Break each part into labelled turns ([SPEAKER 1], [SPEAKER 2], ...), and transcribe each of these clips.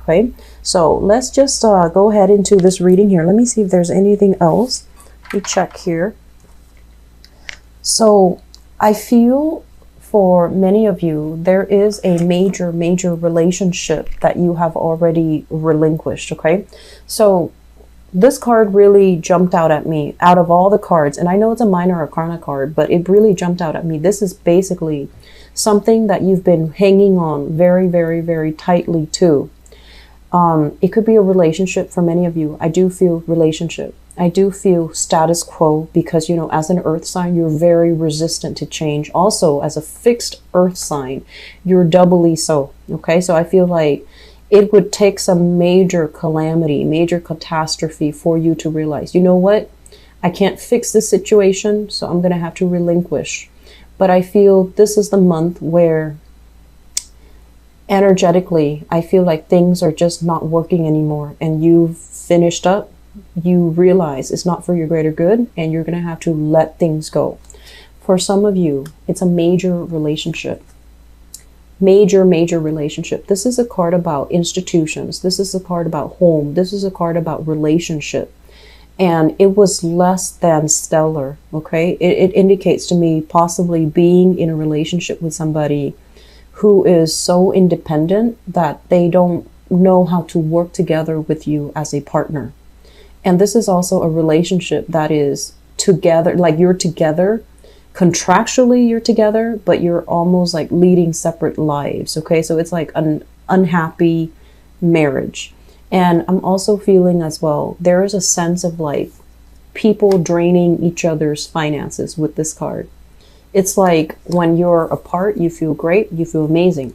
[SPEAKER 1] Okay, so let's just go ahead into this reading here. Let me see if there's anything else. Let me check here. So I feel for many of you, there is a major relationship that you have already relinquished. Okay, so this card really jumped out at me out of all the cards, and I know it's a minor arcana card, but it really jumped out at me. This is basically something that you've been hanging on very tightly to. It could be a relationship for many of you. I do feel relationship. I do feel status quo because, you know, as an earth sign, you're very resistant to change. Also, as a fixed earth sign, you're doubly so. Okay, so I feel like it would take some major calamity, major catastrophe for you to realize, you know what? I can't fix this situation, so I'm going to have to relinquish. But I feel this is the month where energetically, I feel like things are just not working anymore, and you've finished up. You realize it's not for your greater good, and you're going to have to let things go. For some of you, it's a major relationship. Major relationship. This is a card about institutions. This is a card about home. This is a card about relationship. And it was less than stellar, okay? It indicates to me possibly being in a relationship with somebody who is so independent that they don't know how to work together with you as a partner. And this is also a relationship that is together, like you're together, contractually you're together, but you're almost like leading separate lives, okay? So it's like an unhappy marriage. And I'm also feeling as well, there is a sense of like people draining each other's finances with this card. It's like when you're apart, you feel great, you feel amazing.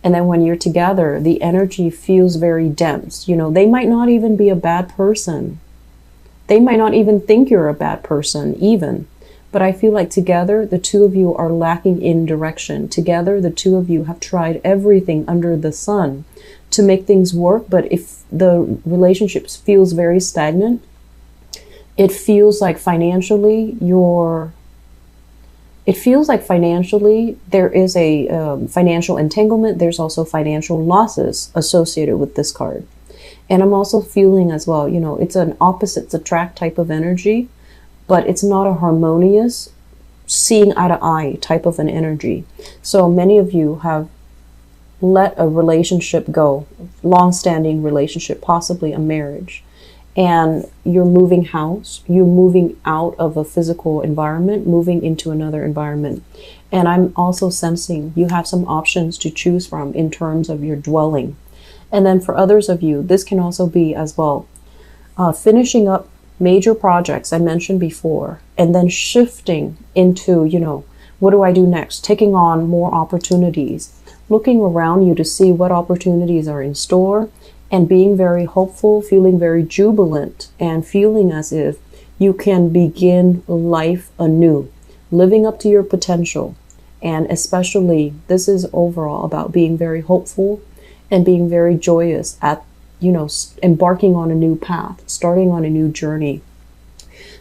[SPEAKER 1] And then when you're together, the energy feels very dense. You know, they might not even be a bad person. They might not even think you're a bad person even. But I feel like together, the two of you are lacking in direction. Together, the two of you have tried everything under the sun to make things work. But if the relationship feels very stagnant, it feels like financially there is a financial entanglement. There's also financial losses associated with this card. And I'm also feeling as well, you know, it's an opposites attract type of energy, but it's not a harmonious seeing eye to eye type of an energy. So many of you have let a relationship go, long-standing relationship, possibly a marriage, and you're moving house, you're moving out of a physical environment, moving into another environment. And I'm also sensing you have some options to choose from in terms of your dwelling. And then for others of you, this can also be as well, finishing up major projects I mentioned before, and then shifting into, you know, what do I do next? Taking on more opportunities, looking around you to see what opportunities are in store, and being very hopeful, feeling very jubilant, and feeling as if you can begin life anew, living up to your potential. And especially, this is overall about being very hopeful and being very joyous at, you know, embarking on a new path, starting on a new journey.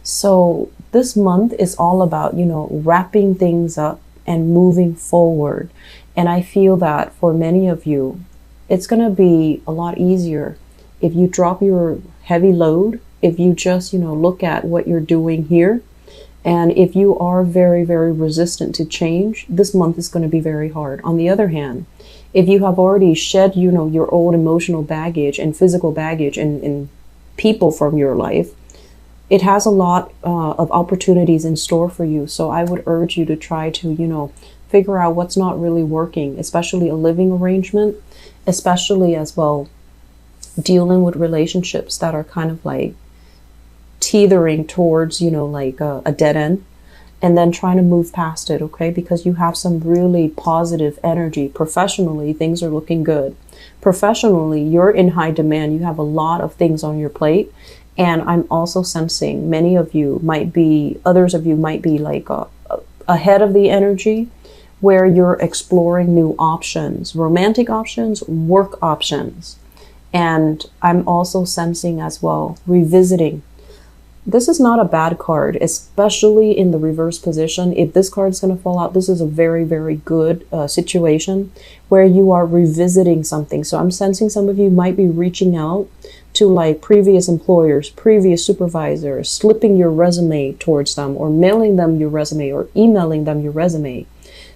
[SPEAKER 1] So this month is all about, you know, wrapping things up and moving forward. And I feel that for many of you, it's going to be a lot easier if you drop your heavy load, if you just, you know, look at what you're doing here. And if you are very resistant to change, this month is going to be very hard. On the other hand, if you have already shed, you know, your old emotional baggage and physical baggage and people from your life, it has a lot of opportunities in store for you. So I would urge you to try to, you know, figure out what's not really working, especially a living arrangement, especially as well dealing with relationships that are kind of like teetering towards, you know, like a dead end. And then trying to move past it, okay? Because you have some really positive energy. Professionally, things are looking good. Professionally, you're in high demand. You have a lot of things on your plate. And I'm also sensing many of you might be, others of you might be like ahead of the energy where you're exploring new options, romantic options, work options. And I'm also sensing as well, revisiting This is not a bad card, especially in the reverse position. If this card is going to fall out, this is a very, very good situation where you are revisiting something. So I'm sensing some of you might be reaching out to like previous employers, previous supervisors, slipping your resume towards them, or mailing them your resume, or emailing them your resume,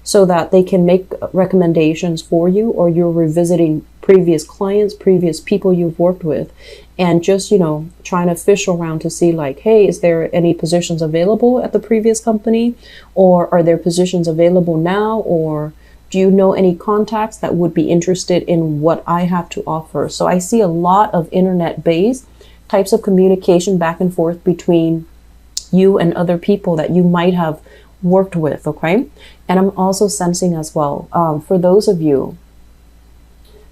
[SPEAKER 1] so that they can make recommendations for you, or you're revisiting previous clients, previous people you've worked with, and just, you know, trying to fish around to see like, hey, is there any positions available at the previous company, or are there positions available now, or do you know any contacts that would be interested in what I have to offer? So I see a lot of internet-based types of communication back and forth between you and other people that you might have worked with, okay? And I'm also sensing as well, for those of you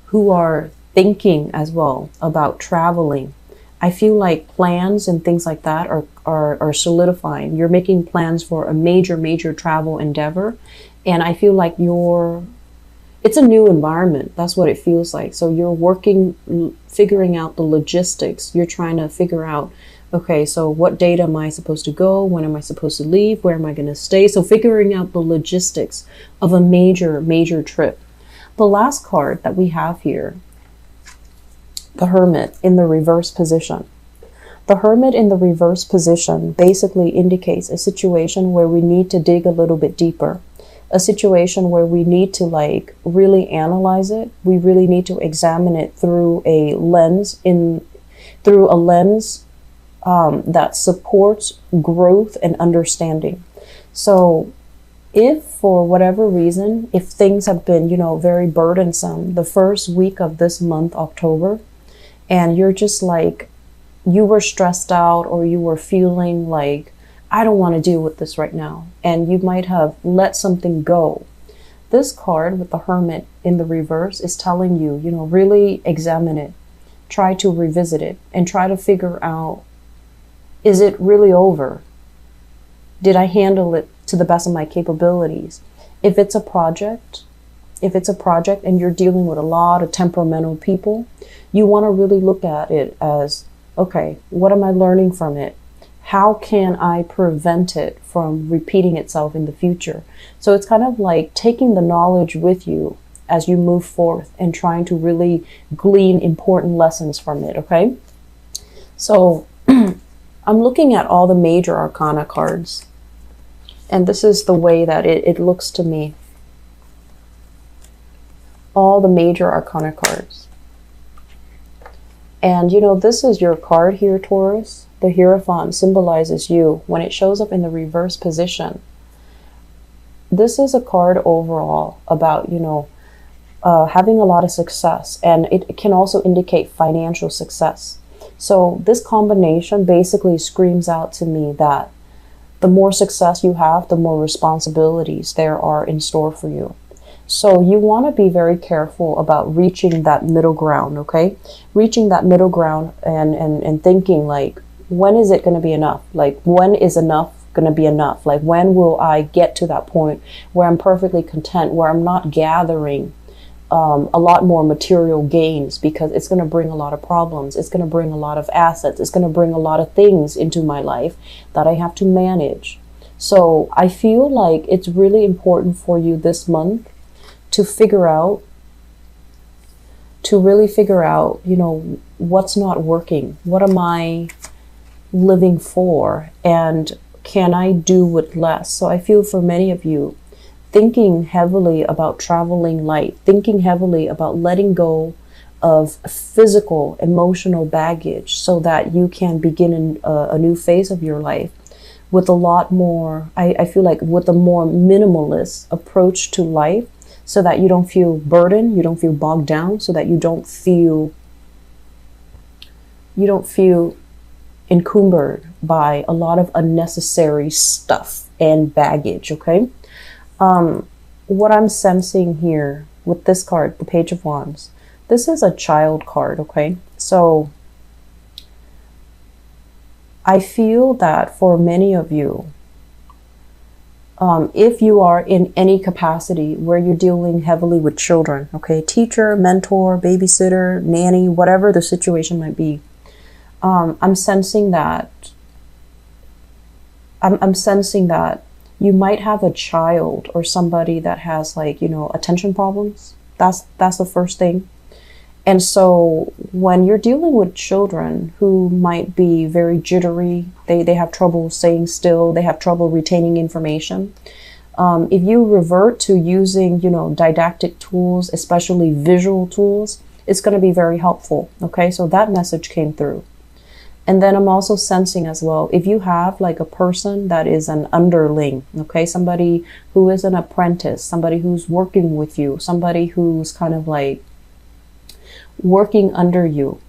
[SPEAKER 1] who are thinking as well about traveling, I feel like plans and things like that are solidifying. You're making plans for a major travel endeavor. And I feel like it's a new environment. That's what it feels like. So you're working, figuring out the logistics. You're trying to figure out, okay, so what date am I supposed to go? When am I supposed to leave? Where am I going to stay? So figuring out the logistics of a major trip. The last card that we have here, the Hermit in the reverse position. The Hermit in the reverse position basically indicates a situation where we need to dig a little bit deeper. A situation where we need to like really analyze it. We really need to examine it through a lens that supports growth and understanding. So if for whatever reason, if things have been, you know, very burdensome the first week of this month, October, and you're just like, you were stressed out, or you were feeling like, I don't want to deal with this right now, and you might have let something go. This card with the Hermit in the reverse is telling you, you know, really examine it, try to revisit it, and try to figure out, is it really over? Did I handle it to the best of my capabilities? If it's a project and you're dealing with a lot of temperamental people, you want to really look at it as, okay, what am I learning from it? How can I prevent it from repeating itself in the future? So it's kind of like taking the knowledge with you as you move forth and trying to really glean important lessons from it, okay? So I'm looking at all the major arcana cards, and this is the way that it looks to me. All the major arcana cards. And you know, this is your card here, Taurus. The Hierophant symbolizes you. When it shows up in the reverse position, this is a card overall about, you know, having a lot of success, and it can also indicate financial success. So this combination basically screams out to me that the more success you have, the more responsibilities there are in store for you. So you want to be very careful about reaching that middle ground, okay? Reaching that middle ground and thinking like, when is it going to be enough? Like, when is enough going to be enough? Like, when will I get to that point where I'm perfectly content, where I'm not gathering a lot more material gains, because it's going to bring a lot of problems. It's going to bring a lot of assets. It's going to bring a lot of things into my life that I have to manage. So I feel like it's really important for you this month to really figure out, you know, what's not working. What am I living for? And can I do with less? So I feel for many of you, thinking heavily about traveling light, thinking heavily about letting go of physical, emotional baggage so that you can begin a new phase of your life with a lot more, I feel like with a more minimalist approach to life, so that you don't feel burdened, you don't feel bogged down, so that you don't feel encumbered by a lot of unnecessary stuff and baggage, okay? What I'm sensing here with this card, the Page of Wands, this is a child card, okay? So I feel that for many of you, if you are in any capacity where you're dealing heavily with children, okay, teacher, mentor, babysitter, nanny, whatever the situation might be, I'm sensing that I'm sensing that you might have a child or somebody that has like, you know, attention problems. That's the first thing. And so when you're dealing with children who might be very jittery, they have trouble staying still, they have trouble retaining information. If you revert to using, you know, didactic tools, especially visual tools, it's going to be very helpful. Okay, so that message came through. And then I'm also sensing as well, if you have like a person that is an underling, okay, somebody who is an apprentice, somebody who's working with you, somebody who's kind of like working under you,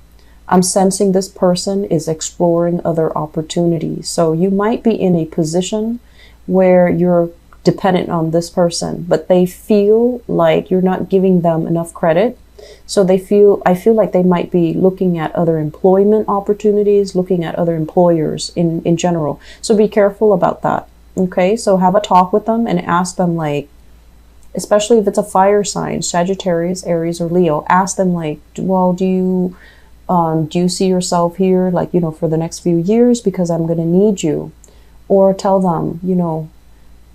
[SPEAKER 1] I'm sensing this person is exploring other opportunities. So you might be in a position where you're dependent on this person, but they feel like you're not giving them enough credit. So I feel like they might be looking at other employment opportunities, looking at other employers in general. So be careful about that. Okay, so have a talk with them and ask them, like, especially if it's a fire sign, Sagittarius, Aries, or Leo, ask them like, well, do you see yourself here, like, you know, for the next few years, because I'm going to need you? Or tell them, you know,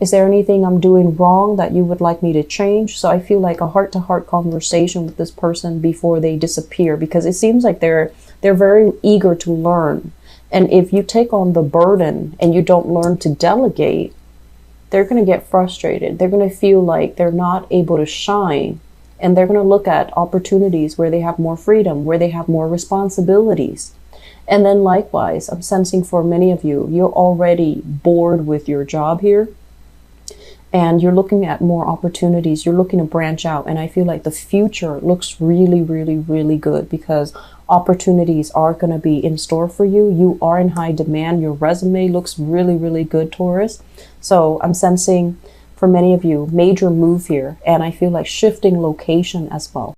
[SPEAKER 1] is there anything I'm doing wrong that you would like me to change? So I feel like a heart-to-heart conversation with this person before they disappear, because it seems like they're very eager to learn. And if you take on the burden and you don't learn to delegate, they're going to get frustrated. They're going to feel like they're not able to shine. And they're going to look at opportunities where they have more freedom, where they have more responsibilities. And then likewise, I'm sensing for many of you, you're already bored with your job here. And you're looking at more opportunities. You're looking to branch out. And I feel like the future looks really, really, really good, because opportunities are going to be in store for you. You are in high demand. Your resume looks really, really good, Taurus. So I'm sensing for many of you, major move here. And I feel like shifting location as well.